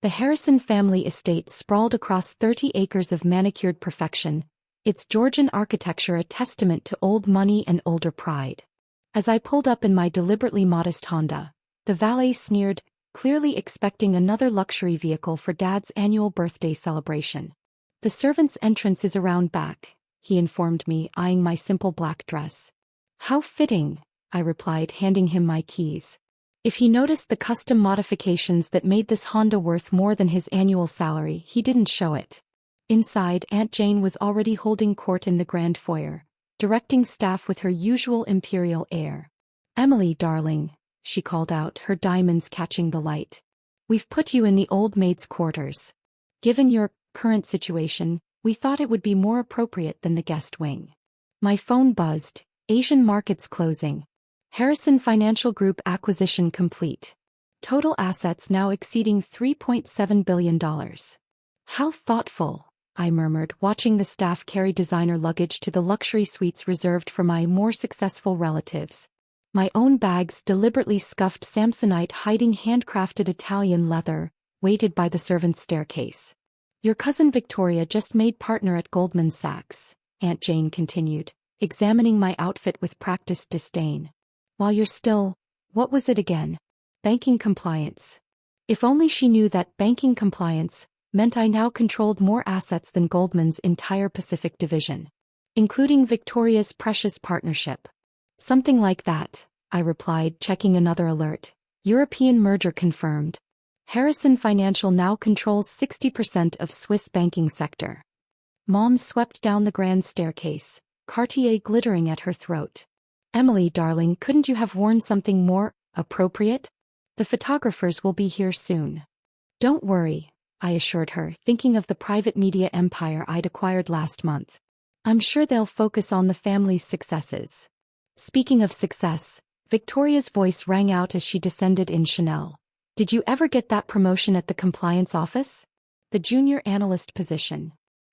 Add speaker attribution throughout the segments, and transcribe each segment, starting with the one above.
Speaker 1: The Harrison family estate sprawled across 30 acres of manicured perfection, its Georgian architecture a testament to old money and older pride. As I pulled up in my deliberately modest Honda, the valet sneered, clearly expecting another luxury vehicle for Dad's annual birthday celebration. "The servant's entrance is around back," he informed me, eyeing my simple black dress. "How fitting," I replied, handing him my keys. If he noticed the custom modifications that made this Honda worth more than his annual salary, he didn't show it. Inside, Aunt Jane was already holding court in the grand foyer, directing staff with her usual imperial air. "Emily, darling," she called out, her diamonds catching the light. "We've put you in the old maid's quarters. Given your current situation, we thought it would be more appropriate than the guest wing." My phone buzzed. Asian markets closing. Harrison Financial Group acquisition complete. Total assets now exceeding $3.7 billion. "How thoughtful," I murmured, watching the staff carry designer luggage to the luxury suites reserved for my more successful relatives. My own bags, deliberately scuffed Samsonite hiding handcrafted Italian leather, waited by the servants' staircase. "Your cousin Victoria just made partner at Goldman Sachs," Aunt Jane continued, examining my outfit with practiced disdain. "While you're still, what was it again? Banking compliance." If only she knew that banking compliance meant I now controlled more assets than Goldman's entire Pacific division, including Victoria's precious partnership. "Something like that," I replied, checking another alert. "European merger confirmed. Harrison Financial now controls 60% of Swiss banking sector." Mom swept down the grand staircase, Cartier glittering at her throat. "Emily, darling, couldn't you have worn something more appropriate? The photographers will be here soon." "Don't worry," I assured her, thinking of the private media empire I'd acquired last month. "I'm sure they'll focus on the family's successes." Speaking of success, Victoria's voice rang out as she descended in Chanel. "Did you ever get that promotion at the compliance office? The junior analyst position."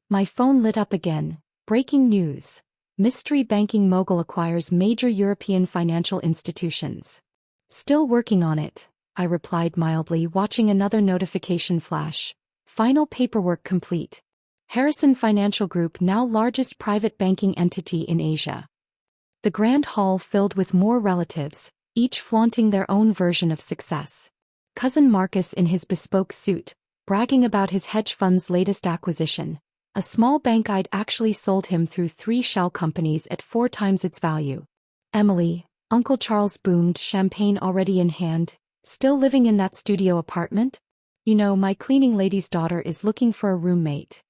Speaker 1: My phone lit up again. Breaking news. Mystery banking mogul acquires major European financial institutions. "Still working on it," I replied mildly, watching another notification flash. "Final paperwork complete. Harrison Financial Group now largest private banking entity in Asia." The grand hall filled with more relatives, each flaunting their own version of success. Cousin Marcus in his bespoke suit, bragging about his hedge fund's latest acquisition, a small bank I'd actually sold him through 3 shell companies at 4 times its value. Emily, Uncle Charles boomed, champagne already in hand. "Still living in that studio apartment? You know, my cleaning lady's daughter is looking for a roommate."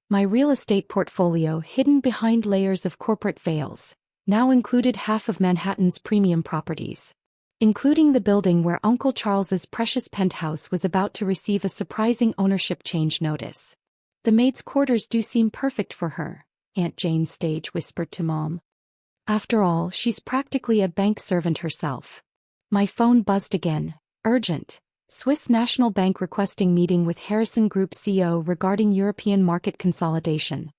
Speaker 1: My real estate portfolio, hidden behind layers of corporate veils, now included half of Manhattan's premium properties, including the building where Uncle Charles's precious penthouse was about to receive a surprising ownership change notice. "The maid's quarters do seem perfect for her," Aunt Jane stage whispered to Mom. "After all, she's practically a bank servant herself." My phone buzzed again. Urgent. Swiss National Bank requesting meeting with Harrison Group CEO regarding European market consolidation.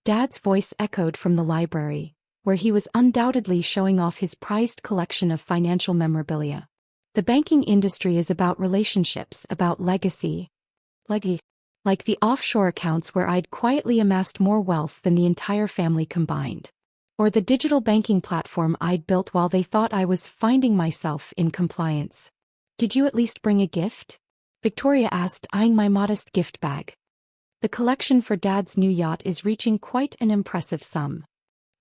Speaker 1: Dad's voice echoed from the library, where he was undoubtedly showing off his prized collection of financial memorabilia. "The banking industry is about relationships, about legacy. Like the offshore accounts where I'd quietly amassed more wealth than the entire family combined. Or the digital banking platform I'd built while they thought I was finding myself in compliance." "Did you at least bring a gift?" Victoria asked, eyeing my modest gift bag. "The collection for Dad's new yacht is reaching quite an impressive sum."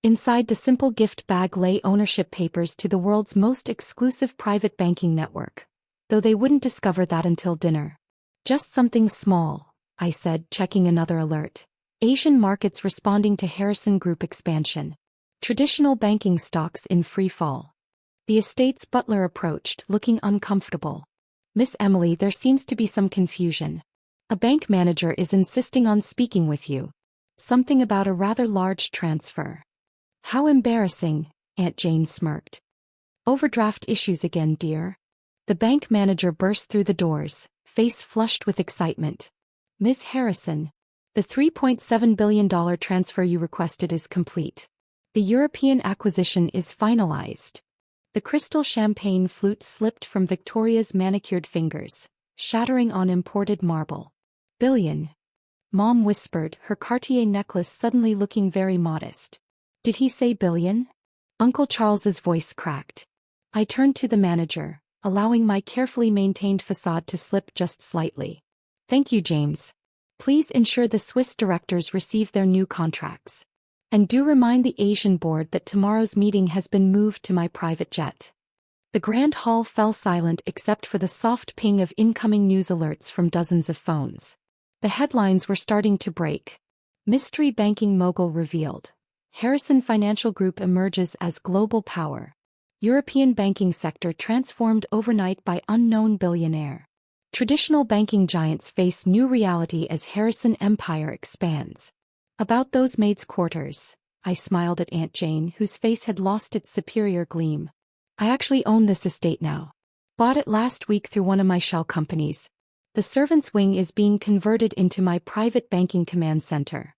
Speaker 1: Inside the simple gift bag lay ownership papers to the world's most exclusive private banking network, though they wouldn't discover that until dinner. "Just something small," I said, checking another alert. "Asian markets responding to Harrison Group expansion. Traditional banking stocks in free fall." The estate's butler approached, looking uncomfortable. "Miss Emily, there seems to be some confusion. A bank manager is insisting on speaking with you. Something about a rather large transfer." "How embarrassing," Aunt Jane smirked. "Overdraft issues again, dear." The bank manager burst through the doors, face flushed with excitement. "Ms. Harrison, the $3.7 billion transfer you requested is complete. The European acquisition is finalized." The crystal champagne flute slipped from Victoria's manicured fingers, shattering on imported marble. Billion. Mom whispered, her Cartier necklace suddenly looking very modest. Did he say billion? Uncle Charles's voice cracked. I turned to the manager, allowing my carefully maintained facade to slip just slightly. Thank you, James. Please ensure the Swiss directors receive their new contracts. And do remind the Asian board that tomorrow's meeting has been moved to my private jet. The grand hall fell silent except for the soft ping of incoming news alerts from dozens of phones. The headlines were starting to break. Mystery banking mogul revealed. Harrison Financial Group emerges as global power. European banking sector transformed overnight by unknown billionaire. Traditional banking giants face new reality as Harrison empire expands. About those maids' quarters, I smiled at Aunt Jane, whose face had lost its superior gleam. I actually own this estate now. Bought it last week through one of my shell companies. The servants' wing is being converted into my private banking command center.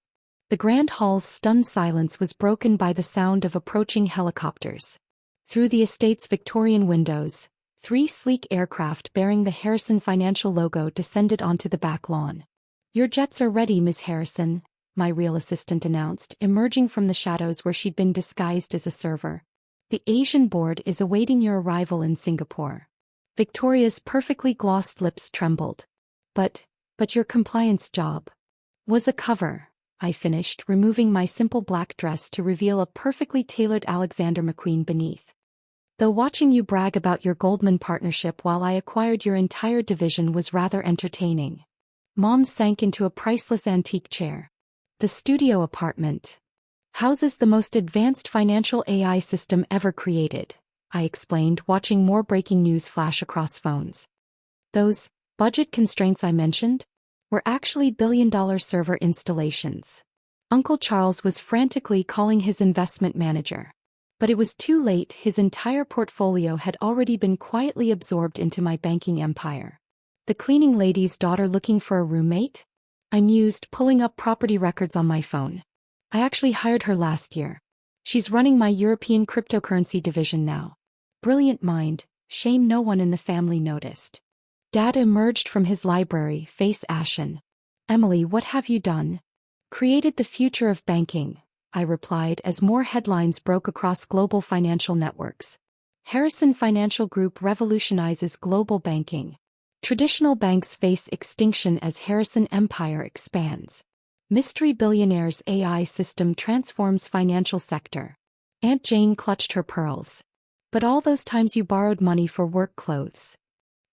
Speaker 1: The grand hall's stunned silence was broken by the sound of approaching helicopters. Through the estate's Victorian windows, 3 sleek aircraft bearing the Harrison Financial logo descended onto the back lawn. Your jets are ready, Miss Harrison, my real assistant announced, emerging from the shadows where she'd been disguised as a server. The Asian board is awaiting your arrival in Singapore. Victoria's perfectly glossed lips trembled. But your compliance job was a cover, I finished, removing my simple black dress to reveal a perfectly tailored Alexander McQueen beneath. Though watching you brag about your Goldman partnership while I acquired your entire division was rather entertaining. Mom sank into a priceless antique chair. The studio apartment houses the most advanced financial AI system ever created, I explained, watching more breaking news flash across phones. Those budget constraints I mentioned were actually billion-dollar server installations. Uncle Charles was frantically calling his investment manager. But it was too late, his entire portfolio had already been quietly absorbed into my banking empire. The cleaning lady's daughter looking for a roommate? I mused, pulling up property records on my phone. I actually hired her last year. She's running my European cryptocurrency division now. Brilliant mind, shame no one in the family noticed. Dad emerged from his library, face ashen. Emily, what have you done? Created the future of banking, I replied as more headlines broke across global financial networks. Harrison Financial Group revolutionizes global banking. Traditional banks face extinction as Harrison empire expands. Mystery billionaire's AI system transforms financial sector. Aunt Jane clutched her pearls. But all those times you borrowed money for work clothes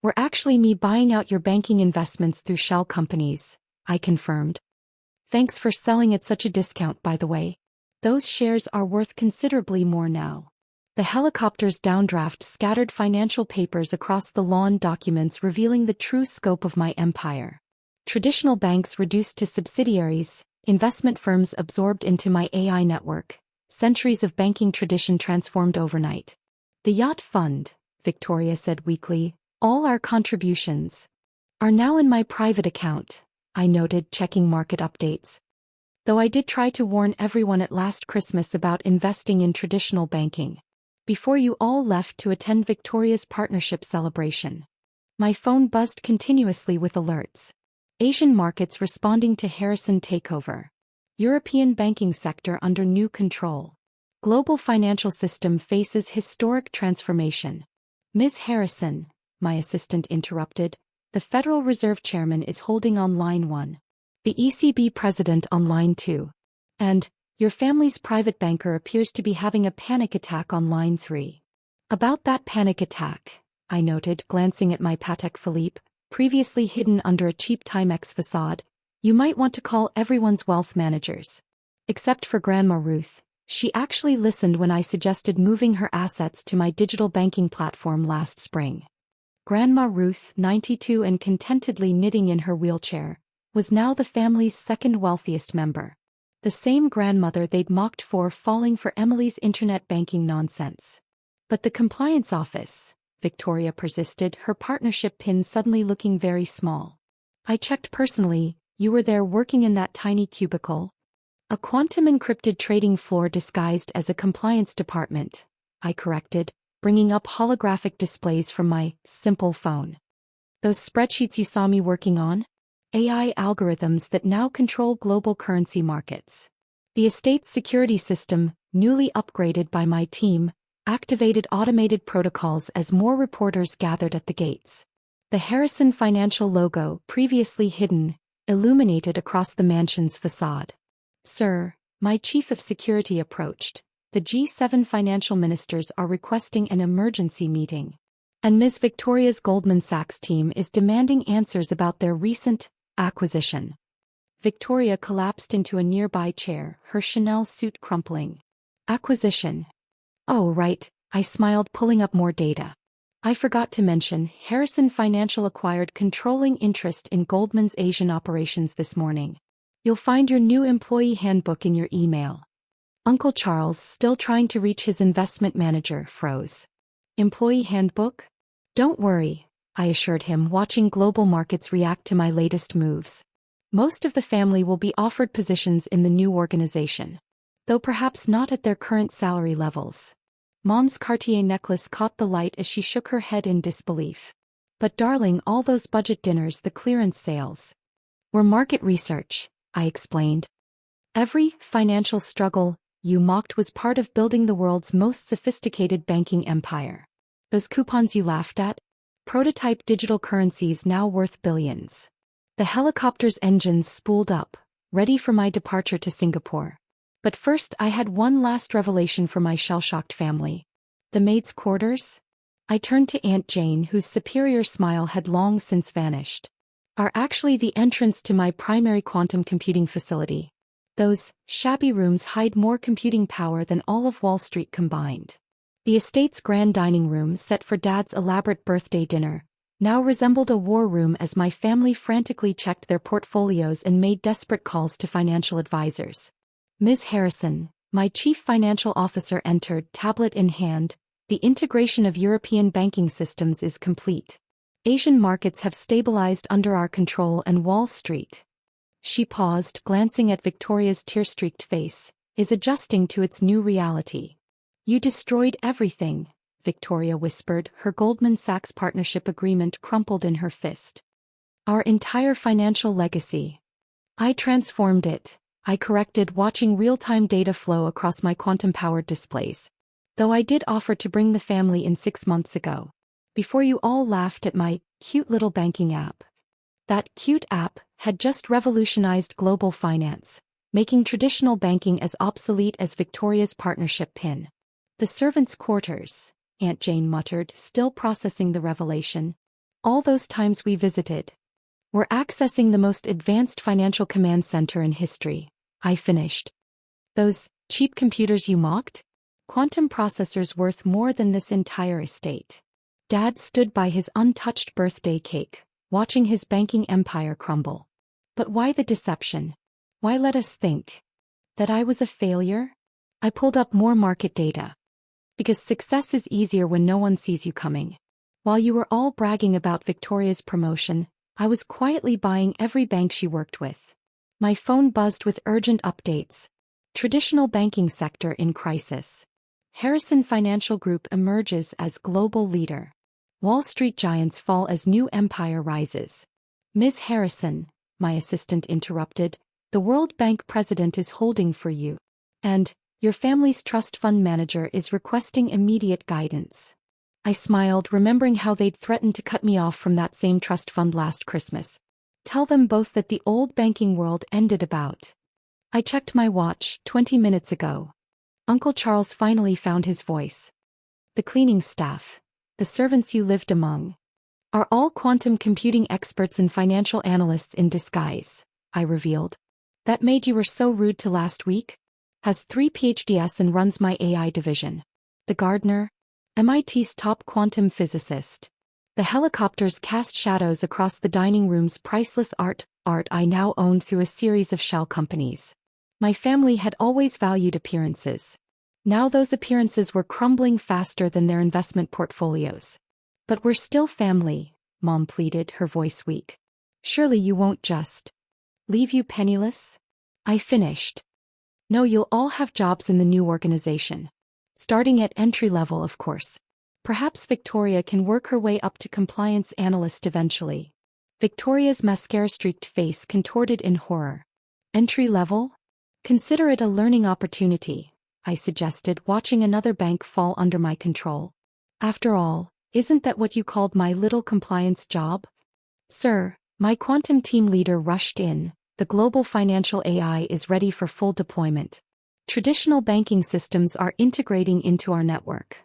Speaker 1: were actually me buying out your banking investments through shell companies, I confirmed. Thanks for selling at such a discount, by the way. Those shares are worth considerably more now. The helicopter's downdraft scattered financial papers across the lawn, documents revealing the true scope of my empire. Traditional banks reduced to subsidiaries, investment firms absorbed into my AI network, centuries of banking tradition transformed overnight. The yacht fund, Victoria said weakly, all our contributions are now in my private account, I noted, checking market updates. Though I did try to warn everyone at last Christmas about investing in traditional banking. Before you all left to attend Victoria's partnership celebration. My phone buzzed continuously with alerts. Asian markets responding to Harrison takeover. European banking sector under new control. Global financial system faces historic transformation. Ms. Harrison, my assistant interrupted, the Federal Reserve Chairman is holding on line 1. The ECB President on line 2. And, your family's private banker appears to be having a panic attack on line 3. About that panic attack, I noted, glancing at my Patek Philippe, previously hidden under a cheap Timex facade, you might want to call everyone's wealth managers. Except for Grandma Ruth, she actually listened when I suggested moving her assets to my digital banking platform last spring. Grandma Ruth, 92 and contentedly knitting in her wheelchair, was now the family's second wealthiest member. The same grandmother they'd mocked for falling for Emily's internet banking nonsense. But the compliance office, Victoria persisted, her partnership pin suddenly looking very small. I checked personally, you were there working in that tiny cubicle. A quantum encrypted trading floor disguised as a compliance department, I corrected, bringing up holographic displays from my simple phone. Those spreadsheets you saw me working on? AI algorithms that now control global currency markets. The estate's security system, newly upgraded by my team, activated automated protocols as more reporters gathered at the gates. The Harrison Financial logo, previously hidden, illuminated across the mansion's facade. "Sir," my chief of security approached, "the G7 financial ministers are requesting an emergency meeting. And Ms. Victoria's Goldman Sachs team is demanding answers about their recent acquisition." Victoria collapsed into a nearby chair, her Chanel suit crumpling. "Acquisition. Oh, right," I smiled, pulling up more data. "I forgot to mention, Harrison Financial acquired controlling interest in Goldman's Asian operations this morning. You'll find your new employee handbook in your email." Uncle Charles, still trying to reach his investment manager, froze. "Employee handbook?" "Don't worry," I assured him, watching global markets react to my latest moves. "Most of the family will be offered positions in the new organization, though perhaps not at their current salary levels." Mom's Cartier necklace caught the light as she shook her head in disbelief. "But darling, all those budget dinners, the clearance sales, were market research," I explained. "Every financial struggle you mocked was part of building the world's most sophisticated banking empire. Those coupons you laughed at? Prototype digital currencies now worth billions." The helicopter's engines spooled up, ready for my departure to Singapore. But first I had one last revelation for my shell-shocked family. The maids' quarters? I turned to Aunt Jane, whose superior smile had long since vanished. Are actually the entrance to my primary quantum computing facility. Those shabby rooms hide more computing power than all of Wall Street combined. The estate's grand dining room, set for Dad's elaborate birthday dinner, now resembled a war room as my family frantically checked their portfolios and made desperate calls to financial advisors. Ms. Harrison, my chief financial officer, entered, tablet in hand. "The integration of European banking systems is complete. Asian markets have stabilized under our control, and Wall Street," she paused, glancing at Victoria's tear-streaked face, "is adjusting to its new reality." "You destroyed everything," Victoria whispered, her Goldman Sachs partnership agreement crumpled in her fist. "Our entire financial legacy." "I transformed it," I corrected, watching real-time data flow across my quantum-powered displays. "Though I did offer to bring the family in 6 months ago. Before you all laughed at my cute little banking app." That cute app had just revolutionized global finance, making traditional banking as obsolete as Victoria's partnership pin. "The servants' quarters," Aunt Jane muttered, still processing the revelation. "All those times we visited. We're accessing the most advanced financial command center in history," I finished. "Those cheap computers you mocked? Quantum processors worth more than this entire estate." Dad stood by his untouched birthday cake, watching his banking empire crumble. "But why the deception? Why let us think that I was a failure?" I pulled up more market data. "Because success is easier when no one sees you coming. While you were all bragging about Victoria's promotion, I was quietly buying every bank she worked with." My phone buzzed with urgent updates. "Traditional banking sector in crisis. Harrison Financial Group emerges as global leader. Wall Street giants fall as new empire rises." "Ms. Harrison," my assistant interrupted, "the World Bank president is holding for you. And your family's trust fund manager is requesting immediate guidance." I smiled, remembering how they'd threatened to cut me off from that same trust fund last Christmas. "Tell them both that the old banking world ended about." I checked my watch, 20 minutes ago. Uncle Charles finally found his voice. "The cleaning staff, the servants you lived among, are all quantum computing experts and financial analysts in disguise," I revealed. "That maid you were so rude to last week? Has 3 PhDs and runs my AI division. The gardener? MIT's top quantum physicist." The helicopters cast shadows across the dining room's priceless art I now owned through a series of shell companies. My family had always valued appearances. Now those appearances were crumbling faster than their investment portfolios. "But we're still family," Mom pleaded, her voice weak. "Surely you won't just leave you penniless?" I finished. "No, you'll all have jobs in the new organization. Starting at entry level, of course. Perhaps Victoria can work her way up to compliance analyst eventually. Victoria's mascara-streaked face contorted in horror. Entry level? Consider it a learning opportunity, I suggested, watching another bank fall under my control. After all, isn't that what you called my little compliance job? Sir, my quantum team leader rushed in. The global financial AI is ready for full deployment. Traditional banking systems are integrating into our network.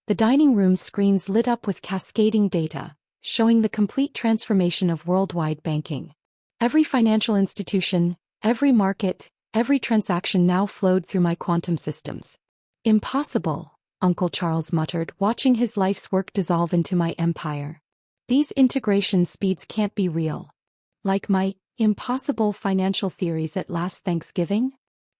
Speaker 1: The dining room screens lit up with cascading data, showing the complete transformation of worldwide banking. Every financial institution, every market, every transaction now flowed through my quantum systems. Impossible, Uncle Charles muttered, watching his life's work dissolve into my empire. These integration speeds can't be real. Like my impossible financial theories at last Thanksgiving?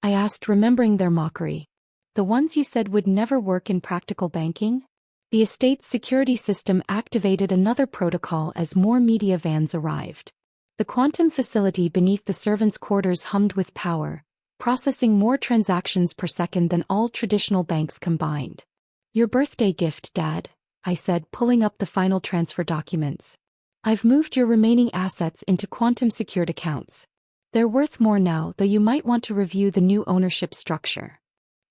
Speaker 1: I asked, remembering their mockery. The ones you said would never work in practical banking? The estate's security system activated another protocol as more media vans arrived. The quantum facility beneath the servants' quarters hummed with power, processing more transactions per second than all traditional banks combined. Your birthday gift, Dad, I said, pulling up the final transfer documents. I've moved your remaining assets into quantum-secured accounts. They're worth more now, though you might want to review the new ownership structure.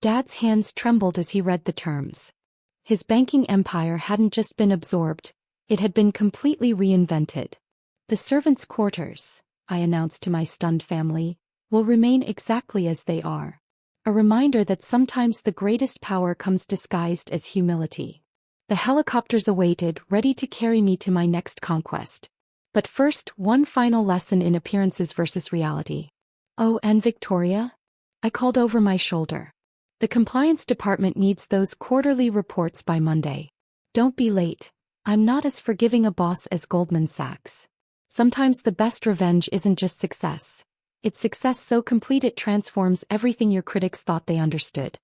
Speaker 1: Dad's hands trembled as he read the terms. His banking empire hadn't just been absorbed, it had been completely reinvented. The servants' quarters, I announced to my stunned family, will remain exactly as they are. A reminder that sometimes the greatest power comes disguised as humility. The helicopters awaited, ready to carry me to my next conquest. But first, one final lesson in appearances versus reality. Oh, and Victoria? I called over my shoulder. The compliance department needs those quarterly reports by Monday. Don't be late. I'm not as forgiving a boss as Goldman Sachs. Sometimes the best revenge isn't just success. It's success so complete it transforms everything your critics thought they understood.